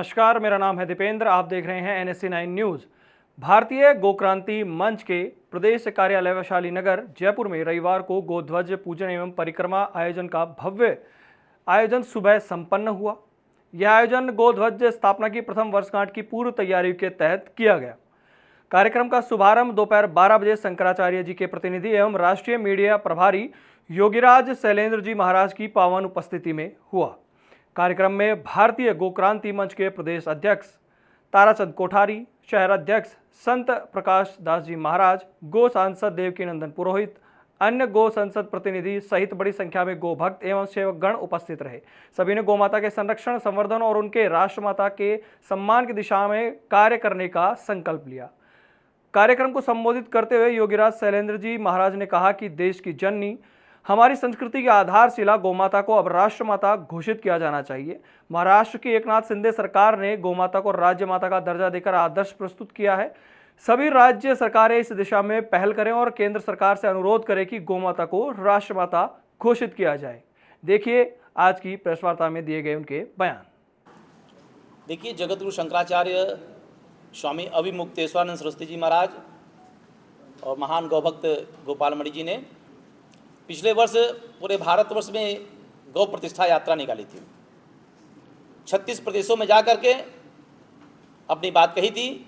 नमस्कार, मेरा नाम है दीपेंद्र। आप देख रहे हैं NSC9 न्यूज़। भारतीय गोक्रांति मंच के प्रदेश कार्यालय वैशाली नगर जयपुर में रविवार को गोध्वज पूजन एवं परिक्रमा आयोजन का भव्य आयोजन सुबह संपन्न हुआ। यह आयोजन गोध्वज स्थापना की प्रथम वर्षगांठ की पूर्व तैयारी के तहत किया गया। कार्यक्रम का शुभारंभ दोपहर 12 बजे शंकराचार्य जी के प्रतिनिधि एवं राष्ट्रीय मीडिया प्रभारी योगीराज शैलेंद्र जी महाराज की पावन उपस्थिति में हुआ। कार्यक्रम में भारतीय गोक्रांति मंच के प्रदेश अध्यक्ष ताराचंद कोठारी, शहर अध्यक्ष संत प्रकाश दास जी महाराज, गो सांसद देवकी नंदन पुरोहित, अन्य गो संसद प्रतिनिधि सहित बड़ी संख्या में गो भक्त एवं सेवक गण उपस्थित रहे। सभी ने गोमाता के संरक्षण, संवर्धन और उनके राष्ट्रमाता के सम्मान की दिशा में कार्य करने का संकल्प लिया। कार्यक्रम को संबोधित करते हुए योगीराज शैलेंद्र जी महाराज ने कहा कि देश की जननी, हमारी संस्कृति की आधारशिला गोमाता को अब राष्ट्रमाता घोषित किया जाना चाहिए। महाराष्ट्र की एकनाथ शिंदे सरकार ने गोमाता को राज्य माता का दर्जा देकर आदर्श प्रस्तुत किया है। सभी राज्य सरकारें इस दिशा में पहल करें और केंद्र सरकार से अनुरोध करें कि गोमाता को राष्ट्रमाता घोषित किया जाए। देखिए आज की प्रेस वार्ता में दिए गए उनके बयान। देखिए, जगतगुरु शंकराचार्य स्वामी अभिमुक्तेश्वरानंद सरस्वती जी महाराज और महान गौभक्त गोपाल मणि जी ने पिछले वर्ष पूरे भारतवर्ष में गौ प्रतिष्ठा यात्रा निकाली थी। 36 प्रदेशों में जा कर के अपनी बात कही थी।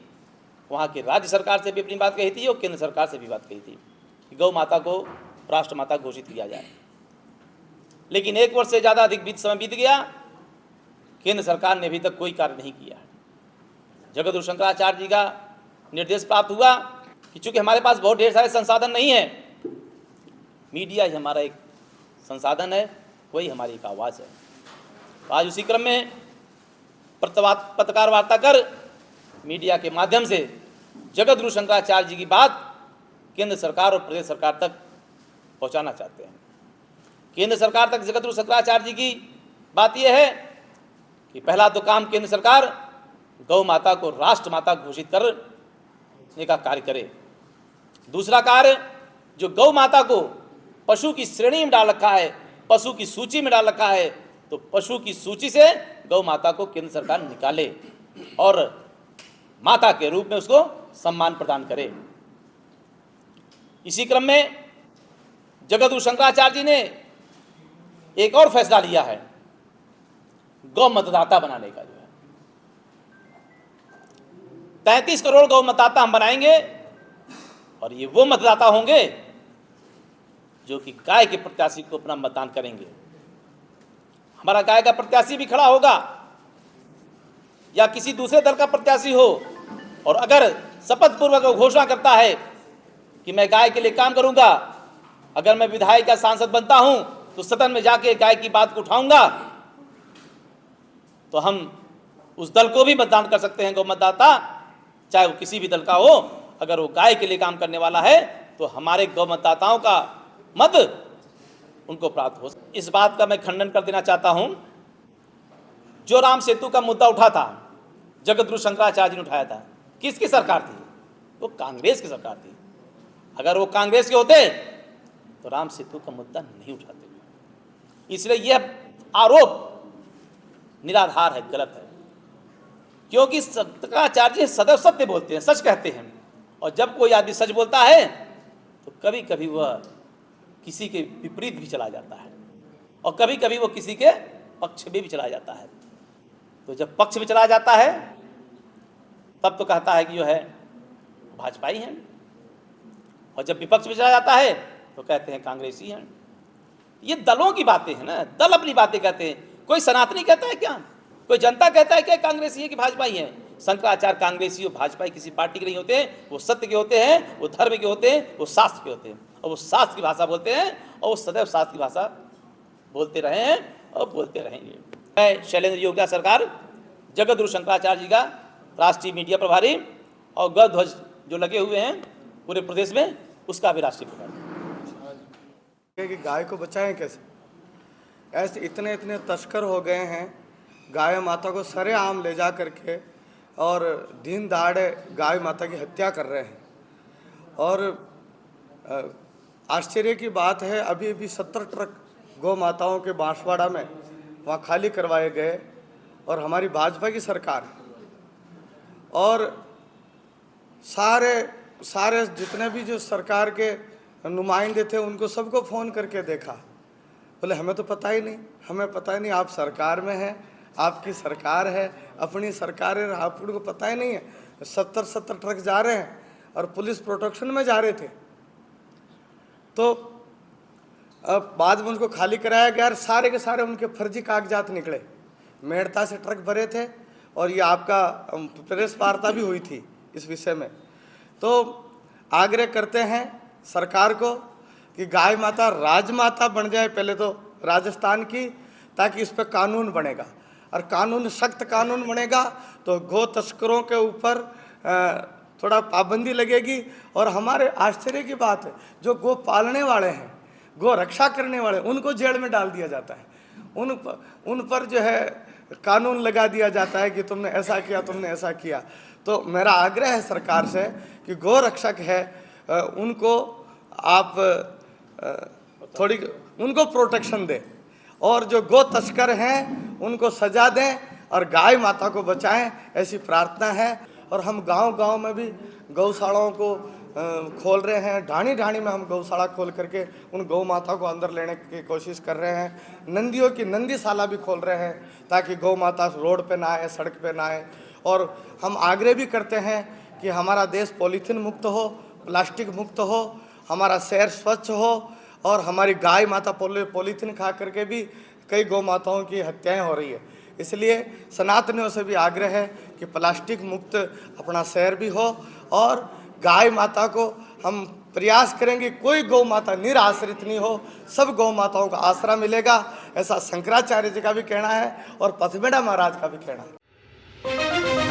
वहाँ की राज्य सरकार से भी अपनी बात कही थी और केंद्र सरकार से भी बात कही थी कि गौ माता को राष्ट्रमाता घोषित किया जाए। लेकिन एक वर्ष से ज़्यादा अधिक समय बीत गया, केंद्र सरकार ने अभी तक कोई कार्य नहीं किया। जगतगुरु शंकराचार्य जी का निर्देश प्राप्त हुआ कि चूँकि हमारे पास बहुत ढेर सारे संसाधन नहीं है, मीडिया ही हमारा एक संसाधन है, वही हमारी एक आवाज़ है। तो आज उसी क्रम में पत्रकार वार्ता कर मीडिया के माध्यम से जगतगुरु शंकराचार्य जी की बात केंद्र सरकार और प्रदेश सरकार तक पहुंचाना चाहते हैं। केंद्र सरकार तक जगतगुरु शंकराचार्य जी की बात यह है कि पहला तो काम केंद्र सरकार गौ माता को राष्ट्रमाता घोषित करने का कार्य करे। दूसरा कार्य, जो गौ माता को पशु की श्रेणी में डाल रखा है, पशु की सूची में डाल रखा है, तो पशु की सूची से गौ माता को केंद्र सरकार निकाले और माता के रूप में उसको सम्मान प्रदान करे। इसी क्रम में जगतगुरु शंकराचार्य जी ने एक और फैसला लिया है, गौ मतदाता बनाने का। जो है 33 करोड़ गौ मतदाता हम बनाएंगे और ये वो मतदाता होंगे जो कि गाय के प्रत्याशी को अपना मतदान करेंगे। हमारा गाय का प्रत्याशी भी खड़ा होगा या किसी दूसरे दल का प्रत्याशी हो, और अगर शपथ पूर्वक घोषणा करता है कि मैं गाय के लिए काम करूंगा, अगर मैं विधायक या सांसद बनता हूं तो सदन में जाके गाय की बात को उठाऊंगा, तो हम उस दल को भी मतदान कर सकते हैं। गौ मतदाता चाहे वो किसी भी दल का हो, अगर वो गाय के लिए काम करने वाला है तो हमारे गौ मतदाताओं का मत उनको प्राप्त हो। इस बात का मैं खंडन कर देना चाहता हूं, जो राम सेतु का मुद्दा उठा था, जगतगुरु शंकराचार्य जी ने उठाया था, किसकी सरकार थी? वो कांग्रेस की सरकार थी। अगर वो कांग्रेस के होते तो राम सेतु का मुद्दा नहीं उठाते। इसलिए यह आरोप निराधार है, गलत है, क्योंकि शंकराचार्य जी सदैव सत्य बोलते हैं, सच कहते हैं। और जब कोई आदमी सच बोलता है तो कभी कभी वह किसी के विपरीत भी चला जाता है और कभी कभी वो किसी के पक्ष में भी चला जाता है। तो जब पक्ष में चला जाता है तब तो कहता है कि जो है भाजपाई हैं, और जब विपक्ष में चला जाता है तो कहते हैं कांग्रेसी हैं। ये दलों की बातें हैं ना, दल अपनी बातें कहते हैं। कोई सनातनी कहता है क्या? कोई जनता कहता है क्या कांग्रेसी है कि भाजपाई है? शंकराचार्य कांग्रेसी और भाजपाई किसी पार्टी के नहीं होते हैं। वो सत्य के होते हैं, वो धर्म के होते हैं, वो शास्त्र के होते हैं, और वो शास्त्र की भाषा बोलते हैं और वो सदैव शास्त्र की भाषा बोलते रहे हैं और बोलते रहेंगे। मैं शैलेंद्र योगी का सरकार जगतगुरु शंकराचार्य जी का राष्ट्रीय मीडिया प्रभारी और गौ ध्वज जो लगे हुए हैं पूरे प्रदेश में, उसका भी राष्ट्रीय प्रभारी। कि गाय को बचाएं कैसे? ऐसे इतने इतने तस्कर हो गए हैं, गाय माता को सरेआम ले जा करके और दिन दहाड़े गाय माता की हत्या कर रहे हैं। और आश्चर्य की बात है, अभी 70 ट्रक गौ माताओं के बांसवाड़ा में वहाँ खाली करवाए गए और हमारी भाजपा की सरकार है। और सारे जितने भी जो सरकार के नुमाइंदे थे उनको सबको फ़ोन करके देखा, बोले हमें तो पता ही नहीं, हमें पता ही नहीं, आप सरकार में हैं, आपकी सरकार है, अपनी सरकार है, आपको पता ही नहीं है। 70 ट्रक जा रहे हैं और पुलिस प्रोटेक्शन में जा रहे थे। तो अब बाद में उनको खाली कराया गया और सारे के सारे उनके फर्जी कागजात निकले। मेड़ता से ट्रक भरे थे और ये आपका प्रेस वार्ता भी हुई थी इस विषय में। तो आग्रह करते हैं सरकार को कि गाय माता राजमाता बन जाए पहले तो राजस्थान की, ताकि इस पर कानून बनेगा और कानून सख्त कानून बनेगा तो गो तस्करों के ऊपर थोड़ा पाबंदी लगेगी। और हमारे आश्चर्य की बात है, जो गो पालने वाले हैं, गो रक्षा करने वाले, उनको जेल में डाल दिया जाता है, उन पर जो है कानून लगा दिया जाता है कि तुमने ऐसा किया, तुमने ऐसा किया। तो मेरा आग्रह है सरकार से कि गो रक्षक है उनको आप थोड़ी उनको प्रोटेक्शन दें और जो गो तस्कर हैं उनको सजा दें और गाय माता को बचाएं, ऐसी प्रार्थना है। और हम गांव-गांव में भी गौशालाओं को खोल रहे हैं, ढाणी में हम गौशाला खोल करके उन गौ माता को अंदर लेने की कोशिश कर रहे हैं। नंदियों की नंदीशाला भी खोल रहे हैं ताकि गौ माता रोड पे ना आए, सड़क पे ना आए। और हम आग्रह भी करते हैं कि हमारा देश पॉलीथीन मुक्त हो, प्लास्टिक मुक्त हो, हमारा शहर स्वच्छ हो। और हमारी गाय माता पॉलीथीन खा करके भी कई गौ माताओं की हत्याएँ हो रही है। इसलिए सनातनियों से भी आग्रह है कि प्लास्टिक मुक्त अपना शहर भी हो और गाय माता को हम प्रयास करेंगे कोई गौ माता निराश्रित नहीं हो, सब गौ माताओं का आसरा मिलेगा, ऐसा शंकराचार्य जी का भी कहना है और पथमेड़ा महाराज का भी कहना है।